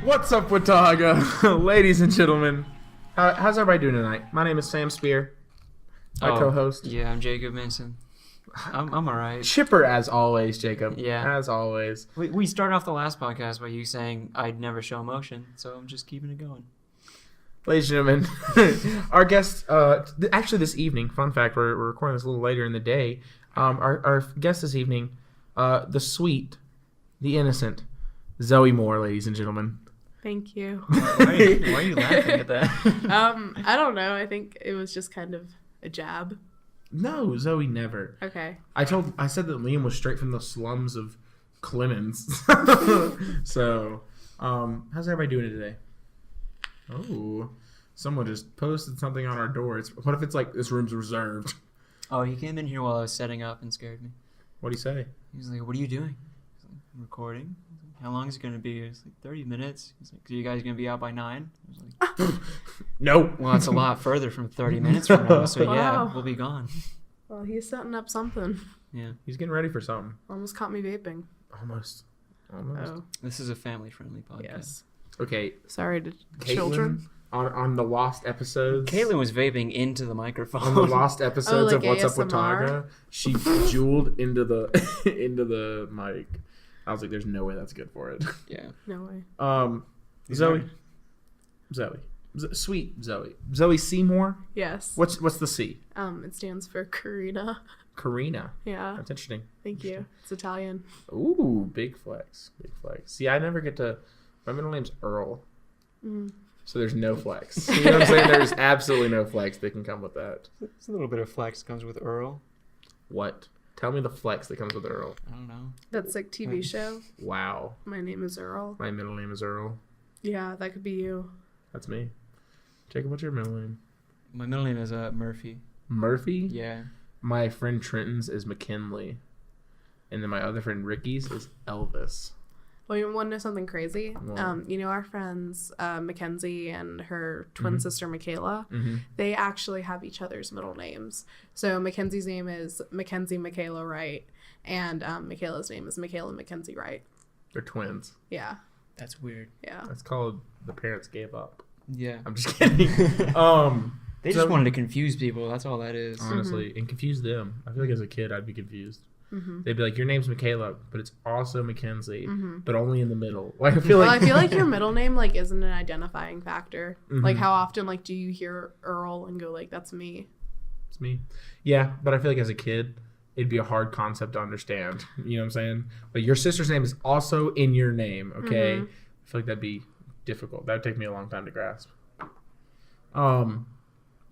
What's up, Watauga? Ladies and gentlemen, how's everybody doing tonight? My name is Sam Spear, my co-host. Yeah, I'm Jacob Mason. I'm alright. Chipper as always, Jacob. Yeah. As always. We started off the last podcast by you saying I'd never show emotion, so I'm just keeping it going. Ladies and gentlemen, our guest, actually this evening, fun fact, we're recording this a little later in the day. Our guest this evening, the sweet, the innocent, Zoe Moore, ladies and gentlemen. Thank you. Why are you laughing at that? I don't know. I think it was just kind of a jab. No, Zoe never. Okay. I said that Liam was straight from the slums of Clemens. So, how's everybody doing today? Oh, someone just posted something on our door. What if it's like, this room's reserved? Oh, he came in here while I was setting up and scared me. What'd he say? He was like, "What are you doing?" I was like, "I'm recording." How long is it going to be? It's like 30 minutes. He's like, "Are you guys going to be out by 9?" I was like, No. "Well, it's a lot further from 30 minutes from now, so yeah, Wow. we'll be gone." Well, he's setting up something. Yeah. He's getting ready for something. Almost caught me vaping. Almost. Oh, This is a family-friendly podcast. yes. Okay, Sorry to Caitlin, children. on the lost episodes. Caitlin was vaping into the microphone. On the lost episodes like of What's Up ASMR? Watauga, she jeweled into the into the mic. I was like, "There's no way that's good for it." Yeah. No way. Zoe, sweet Zoe Seymour. Yes. What's the C? It stands for Karina. Karina. Yeah. That's interesting. Thank you. It's Italian. Ooh, big flex. See, I never get to. My middle name's Earl, so there's no flex. You know what I'm saying? There's absolutely no flex that can come with that. There's a little bit of flex comes with Earl. What? Tell me the flex that comes with Earl. I don't know. That's like TV show. Wow. My name is Earl. My middle name is Earl. Yeah, that could be you. That's me. Jacob, what's your middle name? My middle name is Murphy. Murphy? Yeah. My friend Trenton's is McKinley. And then my other friend Ricky's is Elvis. Well, you want to know something crazy? What? You know our friends Mackenzie and her twin sister Michaela? Mm-hmm. They actually have each other's middle names. So Mackenzie's name is Mackenzie Michaela Wright, and Michaela's name is Michaela Mackenzie Wright. They're twins. Yeah, That's weird. yeah. That's called The Parents Gave Up. Yeah. I'm just kidding. They just wanted to confuse people. That's all that is. Honestly, and confuse them. I feel like as a kid, I'd be confused. Mm-hmm. They'd be like, "Your name's Michaela, but it's also Mackenzie, but only in the middle." Like I feel Well, like I feel like your middle name like isn't an identifying factor. Mhm. Like how often like do you hear Earl and go like that's me? it's me. Yeah, but I feel like as a kid, it'd be a hard concept to understand. You know what I'm saying? But your sister's name is also in your name. Okay, Mhm. I feel like that'd be difficult. That'd take me a long time to grasp.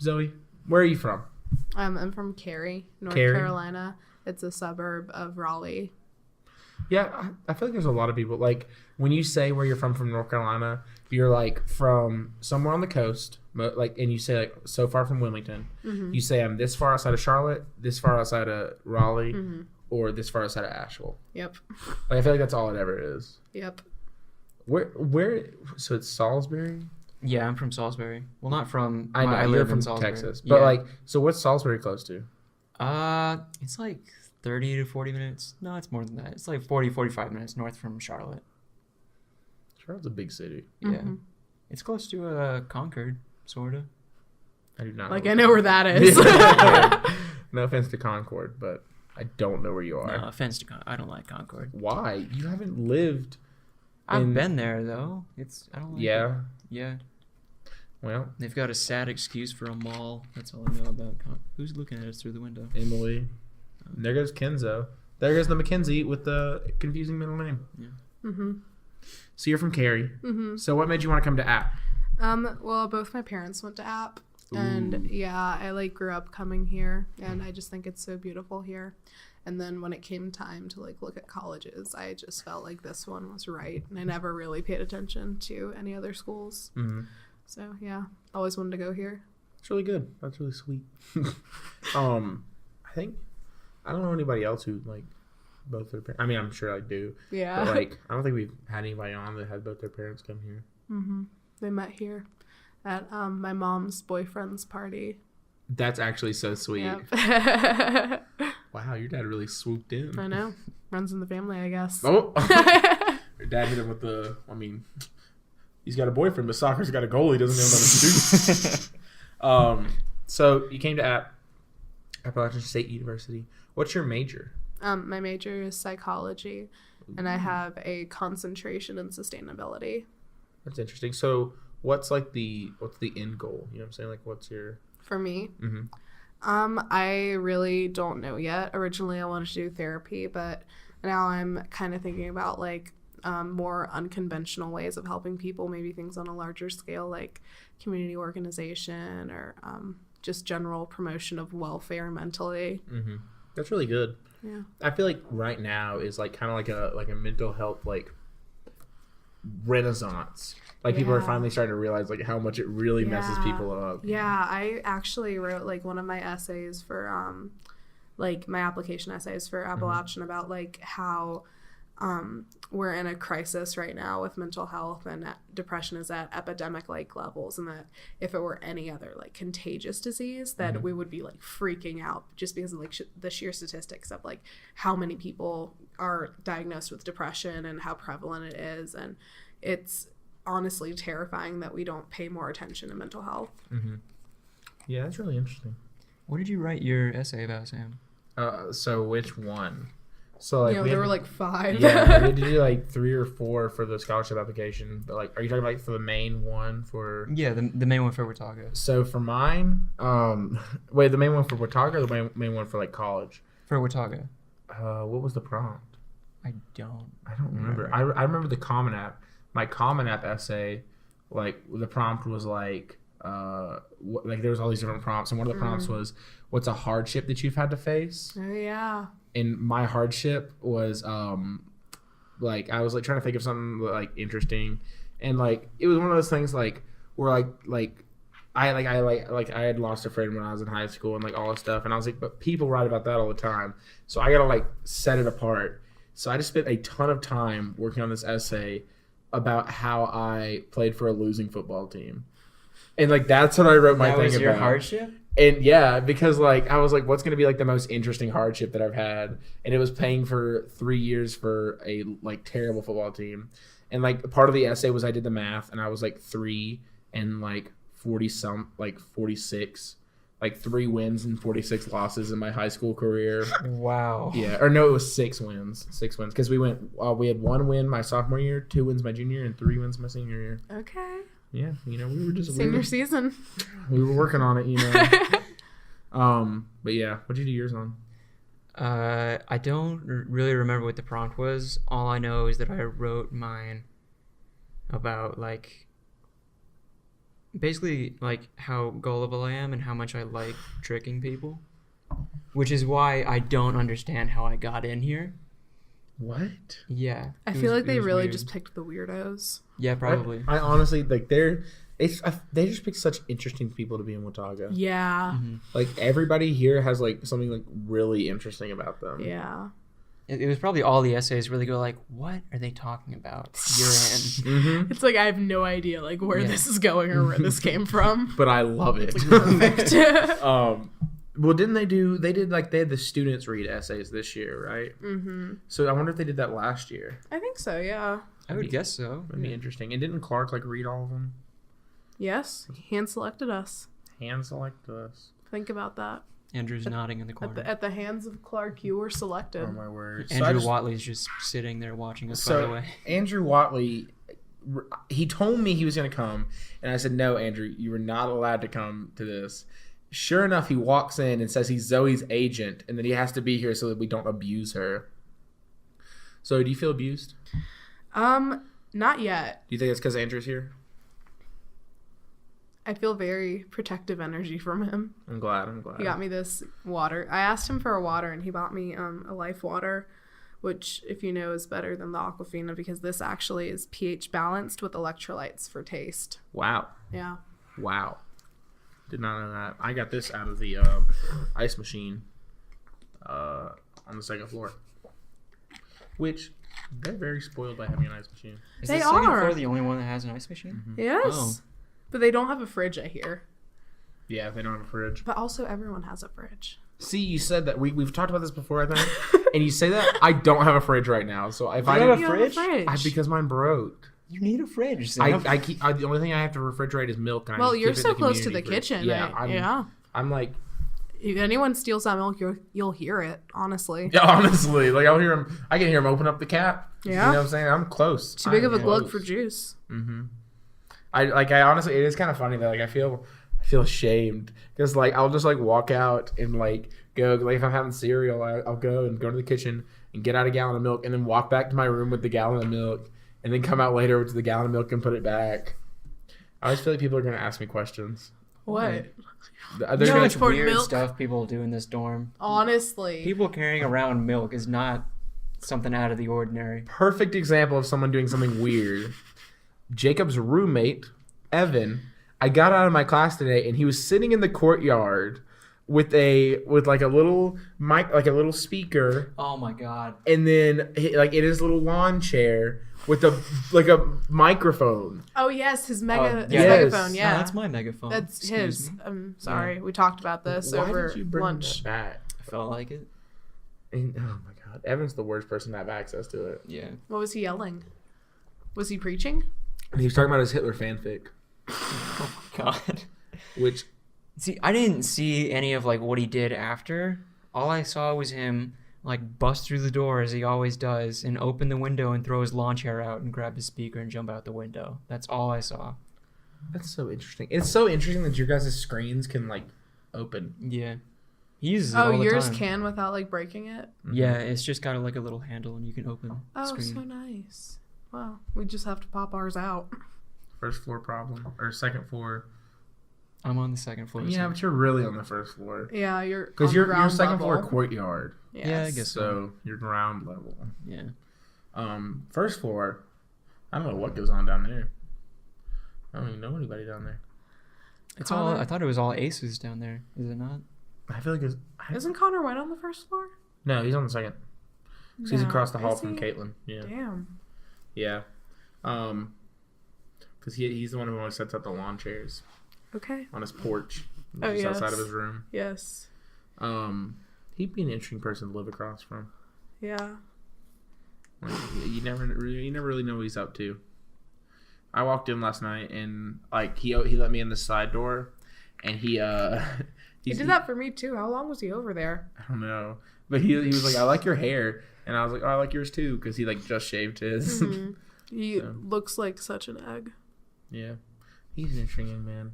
Zoe, where are you from? I'm from Cary, North Cary? Carolina. It's a suburb of Raleigh. Yeah, I feel like there's a lot of people, like, when you say where you're from North Carolina, you're, like, from somewhere on the coast, like, and you say, like, so far from Wilmington. Mm-hmm. You say, I'm this far outside of Charlotte, this far outside of Raleigh, or this far outside of Asheville. Yep. Like, I feel like that's all it ever is. Yep. Where, so it's Salisbury? Yeah, I'm from Salisbury. Well, not from. I know, I you're live from in Salisbury. Texas. But, Yeah. like, so what's Salisbury close to? It's like 30 to 40 minutes. No, it's more than that. It's like 40, 45 minutes north from Charlotte. Charlotte's a big city. Yeah. Mhm. It's close to Concord, sort of. I do not Like know. I know where that is. No offense to Concord, but I don't know where you are. No offense to I don't like Concord. Why? You haven't lived. I've been there, though. I don't like it. Yeah. Yeah. Well, They've got a sad excuse for a mall. That's all I know about Who's looking at us through the window? Emily. And there goes Kenzo. There goes the Mackenzie with the confusing middle name. Yeah. Mm-hmm. So you're from Cary. Mm-hmm. So what made you want to come to App? Well, both my parents went to App, and yeah, I like grew up coming here, and I just think it's so beautiful here. And then when it came time to like look at colleges, I just felt like this one was right, and I never really paid attention to any other schools. Mm-hmm. So yeah, always wanted to go here. It's really good. That's really sweet. I think I don't know anybody else who like both their parents. I mean, I'm sure I do. Yeah. But like, I don't think we've had anybody on that had both their parents come here. Mm-hmm. They met here at my mom's boyfriend's party. That's actually so sweet. Yep. Wow, your dad really swooped in. I know. Runs in the family, I guess. Oh, your dad hit him with the. I mean, he's got a boyfriend, but soccer's got a goalie. He doesn't know what to do. So you came to Appalachian State University. What's your major? My major is psychology, and I have a concentration in sustainability. That's interesting. So what's the end goal? You know what I'm saying? Like, what's your... For me? Mm-hmm. I really don't know yet. Originally, I wanted to do therapy, but now I'm kind of thinking about, like, more unconventional ways of helping people, maybe things on a larger scale, like community organization or just general promotion of welfare mentally. Mm-hmm. That's really good. Yeah. I feel like right now is like kind of like a mental health like renaissance. Like people are finally starting to realize like how much it really messes people up. Yeah, I actually wrote like one of my essays for like my application essays for Appalachian about like how we're in a crisis right now with mental health, and depression is at epidemic like levels, and that if it were any other like contagious disease that we would be like freaking out just because of like the sheer statistics of like how many people are diagnosed with depression and how prevalent it is. And it's honestly terrifying that we don't pay more attention to mental health. Mm-hmm. Yeah, that's really interesting. What did you write your essay about, Sam? So which one? So like there were like 5. Yeah, we had to do like 3 or 4 for the scholarship application. But like, are you talking about like for the main one for? Yeah, the main one for Watauga. So for mine, wait, the main one for Watauga or the main one for like college? For Watauga. What was the prompt? I don't remember. I remember the Common App. My Common App essay, like the prompt was like, like there was all these different prompts, and one of the prompts was, "What's a hardship that you've had to face?" Oh yeah. And my hardship was like I was like trying to think of something like interesting, and like it was one of those things like where I had lost a friend when I was in high school and like all this stuff, and I was like, but people write about that all the time, so I gotta like set it apart. So I just spent a ton of time working on this essay about how I played for a losing football team, and like that's what I wrote my thing about. That was your hardship. And yeah, because like I was like, what's going to be like the most interesting hardship that I've had? And it was paying for 3 years for a like terrible football team. And like part of the essay was I did the math, and I was like 3 and like 46, like 3 wins and 46 losses in my high school career. Wow. Yeah, or no, it was 6 wins. 6 wins because we had 1 win my sophomore year, 2 wins my junior, and 3 wins my senior year. Okay. Yeah, we were just senior season. We were working on it, But yeah, what'd you do yours on? I don't really remember what the prompt was. All I know is that I wrote mine about like basically like how gullible I am and how much I like tricking people, which is why I don't understand how I got in here. What? Yeah. I feel like they really just picked the weirdos. Yeah, probably. I honestly like they just pick such interesting people to be in Watauga. Yeah. Mm-hmm. Like everybody here has like something like really interesting about them. Yeah. It was probably all the essays where they go like, what are they talking about? You're in. Mm-hmm. It's like I have no idea like where this is going or where this came from. But I love it. It's like perfect. Well, they had the students read essays this year, right? Mm-hmm. So I wonder if they did that last year. I think so, yeah. I would guess so. That'd be interesting. And didn't Clark like read all of them? Yes, he hand selected us. Hand selected us. Think about that. Andrew's nodding in the corner. At the hands of Clark, you were selected. Oh my word! Andrew Watley's just sitting there watching us. By the way, Andrew Watley, he told me he was going to come, and I said, "No, Andrew, you were not allowed to come to this." Sure enough, he walks in and says he's Zoe's agent, and that he has to be here so that we don't abuse her. So, do you feel abused? Not yet. Do you think it's because Andrew's here? I feel very protective energy from him. I'm glad. He got me this water. I asked him for a water, and he bought me a Life water, which, if you know, is better than the Aquafina because this actually is pH balanced with electrolytes for taste. Wow. Yeah. Wow. Did not know that. I got this out of the ice machine on the second floor. Which, they're very spoiled by having an ice machine. Is They the second are. floor the only one that has an ice machine? Mm-hmm. Yes. Oh. But they don't have a fridge, I hear. Yeah, they don't have a fridge. But also, everyone has a fridge. See, you said that. We've talked about this before, I think. And you say that. I don't have a fridge right now. So if I You don't didn't have a fridge? because mine broke. You need a fridge. The Zeb. only thing I have to refrigerate is milk. And I Well, just you're keep it so in close to the community fridge. kitchen. Yeah, I'm like, If anyone steals that milk, you'll hear it. Honestly. yeah, honestly, like I'll hear him. I can hear him open up the cap. Yeah. You know what I'm saying? I'm close. Too big of a I'm glug close. for juice. Mm-hmm. I honestly, it is kind of funny that like I feel ashamed because like I'll just like walk out and like go like if I'm having cereal, I'll go to the kitchen and get out a gallon of milk and then walk back to my room with the gallon of milk and then come out later with the gallon of milk and put it back. I always feel like people are gonna ask me questions. What? They're You know how gonna, much pour weird milk? stuff people do in this dorm? Honestly. People carrying around milk is not something out of the ordinary. perfect example of someone doing something weird. Jacob's roommate, Evan, I got out of my class today and he was sitting in the courtyard with like a little mic, like a little speaker, Oh my god. and then like in his little lawn chair with a microphone. Oh yes, his Oh, his yes. megaphone. No, Yeah, that's my megaphone. That's Excuse his. me. I'm sorry. We talked about this Why over did you bring lunch. that back? I felt like it. And, oh my god, Evan's the worst person to have access to it. Yeah. What was he yelling? Was he preaching? And he was talking about his Hitler fanfic, Oh my god. which See, I didn't see any of like what he did after. All I saw was him like bust through the door as he always does and open the window and throw his lawn chair out and grab his speaker and jump out the window. That's all I saw. that's so interesting. It's so interesting that your guys' screens can like open. Yeah. He uses it Oh, all the yours time. can without like breaking it. Yeah, it's just got like a little handle and you can open the Oh, screen. so nice. Wow, we just have to pop ours out. First floor problem or second floor? I'm on the second floor. Yeah, so- but you're really on the first floor Yeah, you're because on you're ground second level. floor courtyard. Yes. Yeah, I guess So you're ground level. Yeah. First floor. I don't know what goes on down there. I don't even know anybody down there. It's all. Connor? I thought it was all aces down there. Is it not? I feel like it's Isn't Connor White on the first floor? no. He's on the second. 'Cause he's No. across the hall Is from he? Caitlin. Yeah, Damn. yeah. Because he's the one who always sets up the lawn chairs Okay. on his porch, Oh, just outside of yes. his room. Yes. He'd be an interesting person to live across from. Yeah. Like, you never really know what he's up to. I walked in last night and like he let me in the side door, and he He did that for me too. How long was he over there? I don't know, but he was like, I like your hair, and I was like, oh, I like yours too, because he like just shaved his. Mhm. He So. looks like such an egg. Yeah, he's an interesting young man.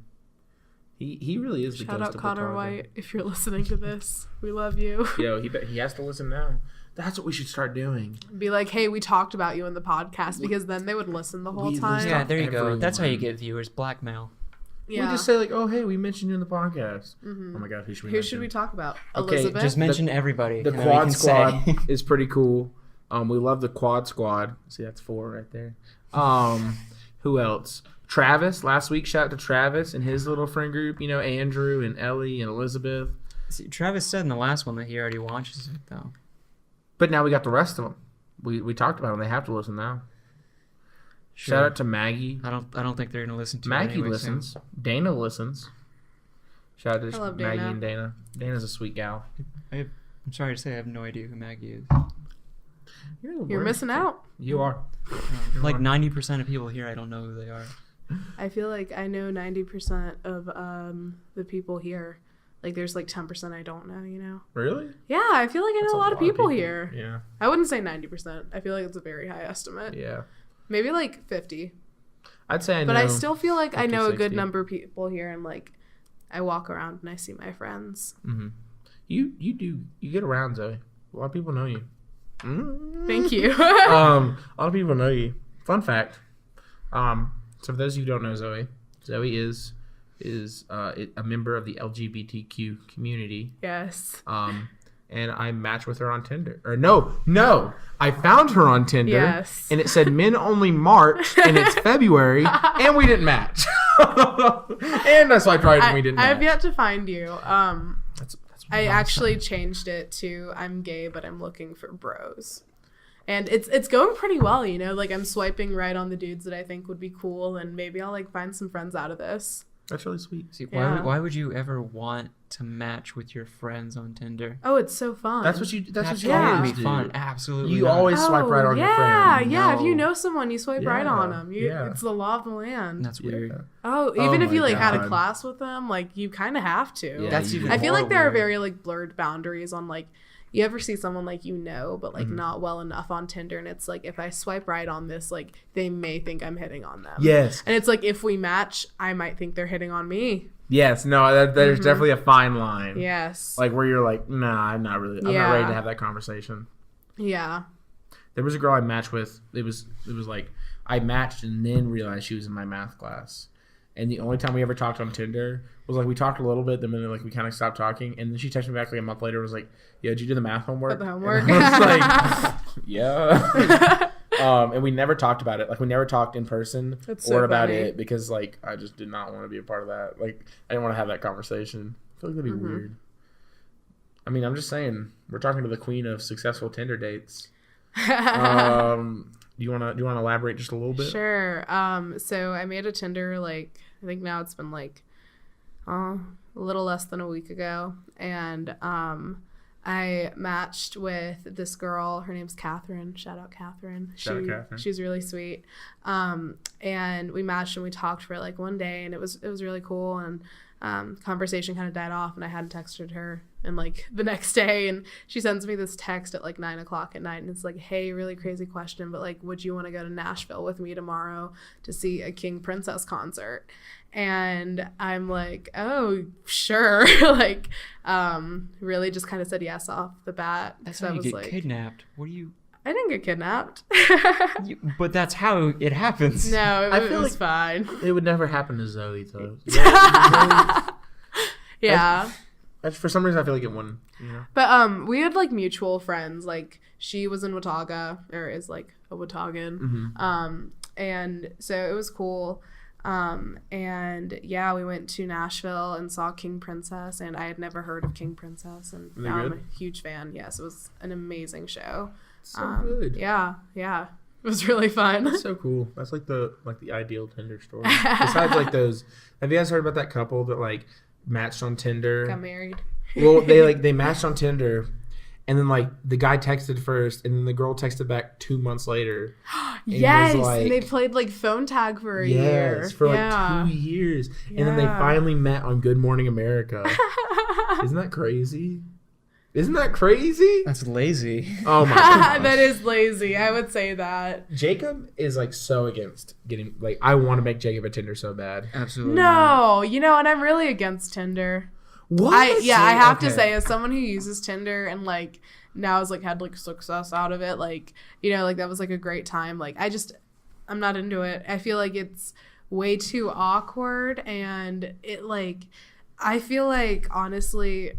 He really is the Shout ghost out of Connor Watauga. White if you're listening to this. We love you. Yo, he has to listen now. That's what we should start doing. Be like, hey, we talked about you in the podcast, because then they would listen the whole We time. listen. Yeah, there you go. That's how you everyone. get viewers. Blackmail. Yeah. We just say like, oh hey, we mentioned you in the podcast. Mhm. Oh my god, who should we? Who mention? should we talk about? Okay, Elizabeth? Just mention everybody. The and then we Quad can Squad say- is pretty cool. We love the Quad Squad. See, that's 4 right there. Who else? Travis. Last week, shout out to Travis and his little friend group. You know, Andrew and Ellie and Elizabeth. See, Travis said in the last one that he already watches it though. But now we got the rest of them. We talked about them. They have to listen now. Shout out to Maggie. I don't think they're gonna listen to it Maggie anyway listens. soon. Dana listens. Shout out I to love Maggie Dana. and Dana. Dana's a sweet gal. I'm sorry to say I have no idea who Maggie is. You're worst. missing out. You are. Like 90% of people here, I don't know who they are. I feel like I know 90% of the people here. Like, there's like 10% I don't know, you know? Really? Yeah, I feel like I know That's a lot of people here. Yeah. I wouldn't say 90%. I feel like it's a very high estimate. Yeah. Maybe like 50. I'd say I know. But I still feel like I 50, know a good 60. number of people here, and like I walk around and I see my friends. Mm-hmm. You get around, Zoe. A lot of people know you. Thank you. A lot of people know you. Fun fact. So for those of you who don't know Zoe is a member of the LGBTQ community. Yes. And I matched with her on Tinder. Or no, I found her on Tinder. Yes. And it said men only March, and it's February, and we didn't match. And I swiped right, and we didn't match. I've yet to find you. That's I awesome. actually changed it to I'm gay, but I'm looking for bros. And it's going pretty well, you know? Like, I'm swiping right on the dudes that I think would be cool, and maybe I'll, like, find some friends out of this. That's really sweet. See, Yeah. why would you ever want to match with your friends on Tinder? Oh, it's so fun. That's what you Yeah. always be do. fun. Absolutely. You not. always swipe right on your yeah, friend. yeah. If you No. know someone, you swipe right Yeah, on them. yeah. It's the law of the land. That's weird. Yeah. Oh, Oh even if you my like had a God. class with them, like you kind of have to. Yeah, That's you even do. I feel like more there are weird. very like blurred boundaries on like you ever see someone like but like Mm-hmm. not well enough on Tinder, and it's like if I swipe right on this, like they may think I'm hitting on them. Yes. And it's like if we match, I might think they're hitting on me. Yes. No. There's definitely a fine line. Yes. Like where you're like, nah, I'm not really. I'm not ready to have that conversation. Yeah. There was a girl I matched with. It was like I matched and then realized she was in my math class. And the only time we ever talked on Tinder was like we talked a little bit, then like we kind of stopped talking, and then she texted me back like a month later. Was like, "Yeah, did you do the math homework?" The homework. And I was like, "Yeah." And we never talked about it. Like we never talked in person That's so or about funny. it because like I just did not want to be a part of that. Like I didn't want to have that conversation. I feel like that'd be weird. I mean, I'm just saying we're talking to the queen of successful Tinder dates. Do you wanna elaborate just a little bit? Sure. So I made a Tinder like I think now it's been like a little less than a week ago, and I matched with this girl. Her name's Catherine. Shout out Catherine. Shout out Catherine. She's really sweet. And we matched and we talked for like one day, and it was really cool. And conversation kind of died off, and I hadn't texted her and like the next day, and she sends me this text at like 9:00 at night, and it's like, hey, really crazy question, but like, would you want to go to Nashville with me tomorrow to see a King Princess concert? And I'm like, oh, sure. Like, really just kind of said yes off the bat. That's So how I you was get like, kidnapped. What do you? I didn't get kidnapped. But that's how it happens. No, I it feel was like- fine. It would never happen to Zoe though. Yeah. For some reason, I feel like it wouldn't. You know? But we had like mutual friends. Like she was in Watauga, or is like a Wataugan. And so it was cool. And yeah, we went to Nashville and saw King Princess, and I had never heard of King Princess, and Were they now I'm good? a huge fan. Yes, it was an amazing show. So good. Yeah, it was really fun. That's so cool. That's like the ideal Tinder story. Besides like those, have you guys heard about that couple that like matched on Tinder? Got married. Well, they matched on Tinder, and then like the guy texted first, and then the girl texted back 2 months later. And it was, Yes, like- and they played like phone tag for a year. Yes, for like Yeah. 2 years, and then they Yeah. finally met on Good Morning America. Isn't that crazy? Isn't that crazy? That's lazy. Oh my god. That is lazy. I would say that. Jacob is like so against getting like I want to make Jacob a Tinder so bad. Absolutely. not. No, and I'm really against Tinder. What? I have to Okay. say, as someone who uses Tinder and like now has like had like success out of it, like like that was like a great time. Like I'm not into it. I feel like it's way too awkward, and it like I feel like honestly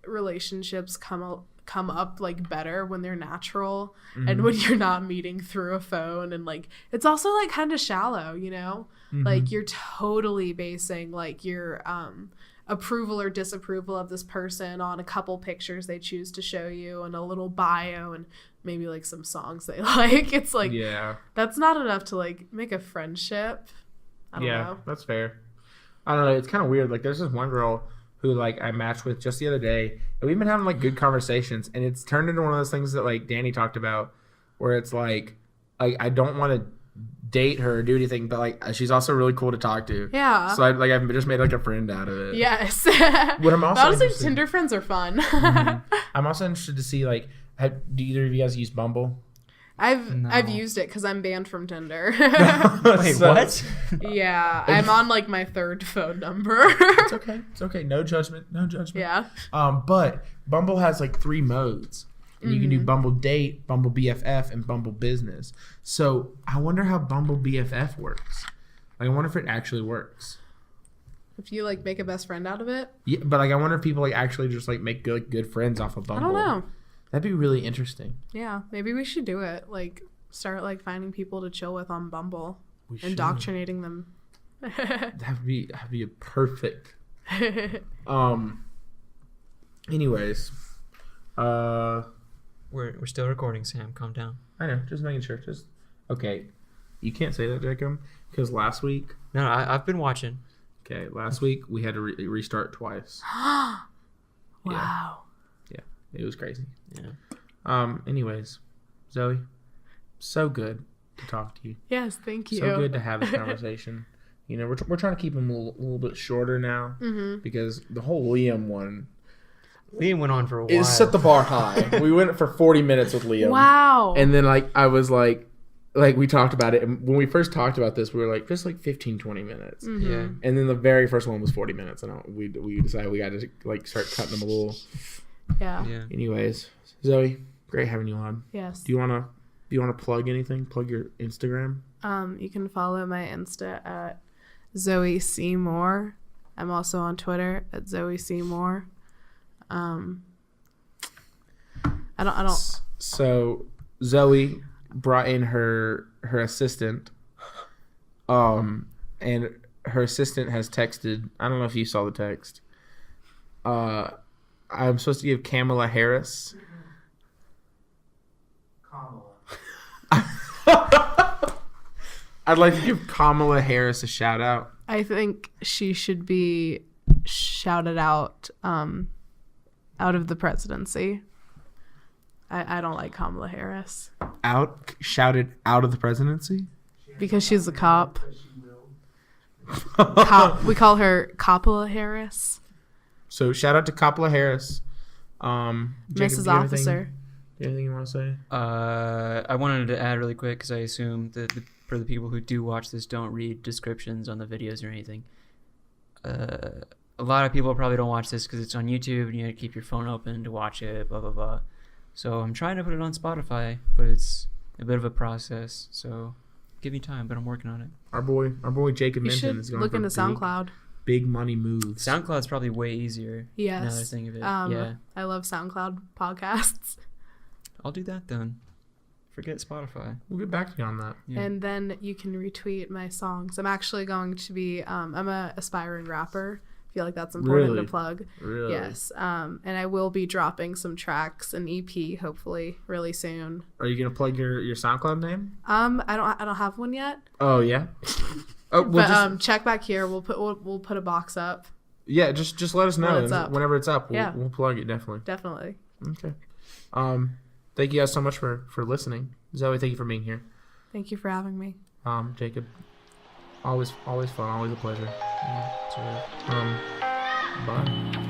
relationships come up like better when they're natural and when you're not meeting through a phone, and like it's also like kind of shallow, like you're totally basing like your approval or disapproval of this person on a couple pictures they choose to show you and a little bio and maybe like some songs they like. It's like Yeah. that's not enough to like make a friendship. I don't know. That's fair. I don't know. It's kind of weird. Like, there's this one girl who, like, I matched with just the other day, and we've been having, like, good conversations, and it's turned into one of those things that, like, Danny talked about, where it's, like I don't want to date her or do anything, but, like, she's also really cool to talk to. Yeah. So, I've just made, like, a friend out of it. Yes. What I'm also honestly, interested- Tinder friends are fun. I'm also interested to see, like, do either of you guys use Bumble? I've used it because I'm banned from Tinder. Wait, So- what? Yeah, I'm on like my third phone number. It's okay. It's okay. No judgment. No judgment. Yeah. But Bumble has like 3 modes. And you can do Bumble Date, Bumble BFF, and Bumble Business. So I wonder how Bumble BFF works. Like, I wonder if it actually works. If you like make a best friend out of it, Yeah, but like I wonder if people like actually just like make good friends off of I Bumble. don't know. That'd be really interesting. Yeah, maybe we should do it. Like start like finding people to chill with on Bumble, We should. indoctrinating them. That'd be a perfect. Anyways, We're still recording, Sam. Calm down. I know. Just making sure. You can't say that, Jacob, because last week. No, I've been watching. Okay, last week we had to restart twice. Wow. Yeah, it was crazy. Yeah. Anyways, Zoe, so good to talk to you. Yes, thank you. So good to have this conversation. You know, we're trying to keep them a little bit shorter now because the whole Liam one Liam went on for a while. is set the bar high. We went for 40 minutes with Liam. Wow. And then I was like we talked about it. And when we first talked about this, we were like, just 15, 20 minutes. Yeah. And then the very first one was 40 minutes. And we decided we got to start cutting them a little. Yeah. Yeah. Anyways, Zoe, great having you on. Yes. Do you want to plug anything? Plug your Instagram? You can follow my Insta at Zoe Seymour. I'm also on Twitter at Zoe Seymour. I don't. So Zoe brought in her assistant, and her assistant has texted. I don't know if you saw the text. I'm supposed to give Kamala Harris. I'd like to give Kamala Harris a shout out. I think she should be shouted out of the presidency. I don't like Kamala Harris Shouted out of the presidency? because she's a cop. We call her Kamala Harris. So shout out to Kamala Harris. Jacob, Mrs. Officer. Do you have anything you want to say? I wanted to add really quick because I assume that for the people who do watch this don't read descriptions on the videos or anything. A lot of people probably don't watch this because it's on YouTube and you have to keep your phone open to watch it, blah, blah, blah. So I'm trying to put it on Spotify, but it's a bit of a process. So give me time, but I'm working on it. Our boy Jacob You Minton should is going look for into SoundCloud. big money moves. SoundCloud's probably way easier. Yes. Now that I think of it. Yeah. I love SoundCloud podcasts. I'll do that then. Forget Spotify. We'll get back to you on that. Yeah. And then you can retweet my songs. I'm actually going to be I'm a aspiring rapper. I feel like that's important Really? to plug. Really? Yes. And I will be dropping some tracks, an EP, hopefully really soon. Are you gonna plug your SoundCloud name? I don't have one yet. Oh yeah. Oh, But check back here. We'll put a box up. yeah. Just let us know When it's up. whenever it's up. Yeah. We'll plug it definitely. Definitely. Okay. Thank you guys so much for listening. Zoe, thank you for being here. Thank you for having me. Jacob, always fun, always a pleasure. Yeah, it's all right. Bye.